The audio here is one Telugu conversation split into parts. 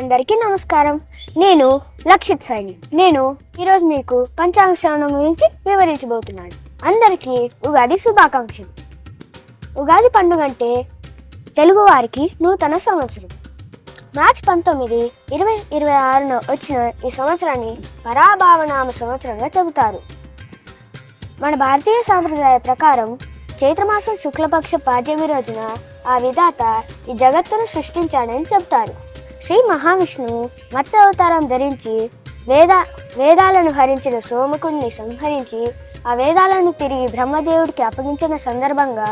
అందరికీ నమస్కారం. నేను లక్షిత్ సైని. నేను ఈరోజు మీకు పంచాంగ శ్రవణం గురించి వివరించబోతున్నాను. అందరికీ ఉగాది శుభాకాంక్షలు. ఉగాది పండుగ అంటే తెలుగువారికి నూతన సంవత్సరం. మార్చి 19, 2026 వచ్చిన ఈ సంవత్సరాన్ని పరాభావనామ సంవత్సరంగా చెబుతారు. మన భారతీయ సాంప్రదాయ ప్రకారం చైత్రమాసం శుక్లపక్ష పాడ్యమి రోజున ఆ విధాత ఈ జగత్తును సృష్టించాడని చెబుతారు. శ్రీ మహావిష్ణువు మత్స్య అవతారం ధరించి వేదాలను హరించిన సోమకుడిని సంహరించి ఆ వేదాలను తిరిగి బ్రహ్మదేవుడికి అప్పగించిన సందర్భంగా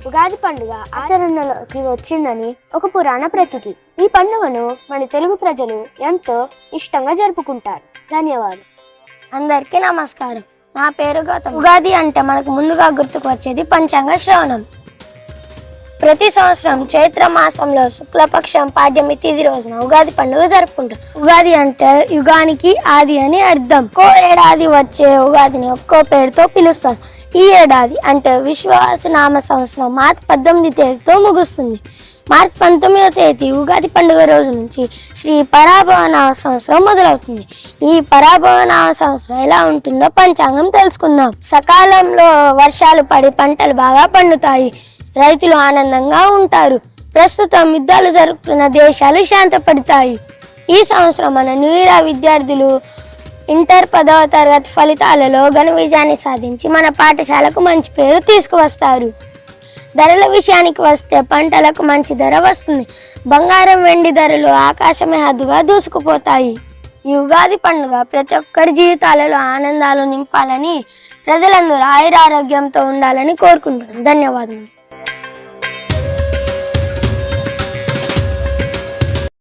ఉగాది పండుగ ఆచరణలోకి వచ్చిందని ఒక పురాణ ప్రతీతి. ఈ పండుగను మన తెలుగు ప్రజలు ఎంతో ఇష్టంగా జరుపుకుంటారు. ధన్యవాదాలు. అందరికీ నమస్కారం. నా పేరు గౌతమ్. ఉగాది అంటే మనకు ముందుగా గుర్తుకు వచ్చేది పంచాంగ శ్రవణం. ప్రతి సంవత్సరం చైత్ర మాసంలో శుక్లపక్షం పాడ్యమి తిథి రోజున ఉగాది పండుగ జరుపుకుంటాం. ఉగాది అంటే యుగానికి ఆది అని అర్థం. ఒక్కో ఏడాది వచ్చే ఉగాదిని ఒక్కో పేరుతో పిలుస్తారు. ఈ ఏడాది అంటే విశ్వావసునామ సంవత్సరం మార్చి 18 తేదీతో ముగుస్తుంది. మార్చి 19వ తేదీ ఉగాది పండుగ రోజు నుంచి శ్రీ పరాభవనామ సంవత్సరం మొదలవుతుంది. ఈ పరాభవనామ సంవత్సరం ఎలా ఉంటుందో పంచాంగం తెలుసుకుందాం. సకాలంలో వర్షాలు పడి పంటలు బాగా పండుతాయి. రైతులు ఆనందంగా ఉంటారు. ప్రస్తుతం యుద్ధాలు జరుగుతున్న దేశాలు శాంతపడతాయి. ఈ సంవత్సరం మన న్యూఇయర్ విద్యార్థులు ఇంటర్ 10వ తరగతి ఫలితాలలో ఘన విజయాన్ని సాధించి మన పాఠశాలకు మంచి పేరు తీసుకువస్తారు. ధరల విషయానికి వస్తే పంటలకు మంచి ధర వస్తుంది. బంగారం, వెండి ధరలు ఆకాశమే హద్దుగా దూసుకుపోతాయి. ఈ ఉగాది పండుగ ప్రతి ఒక్కరి జీవితాలలో ఆనందాలు నింపాలని, ప్రజలందరూ ఆయురారోగ్యంతో ఉండాలని కోరుకుంటున్నాను. ధన్యవాదాలు.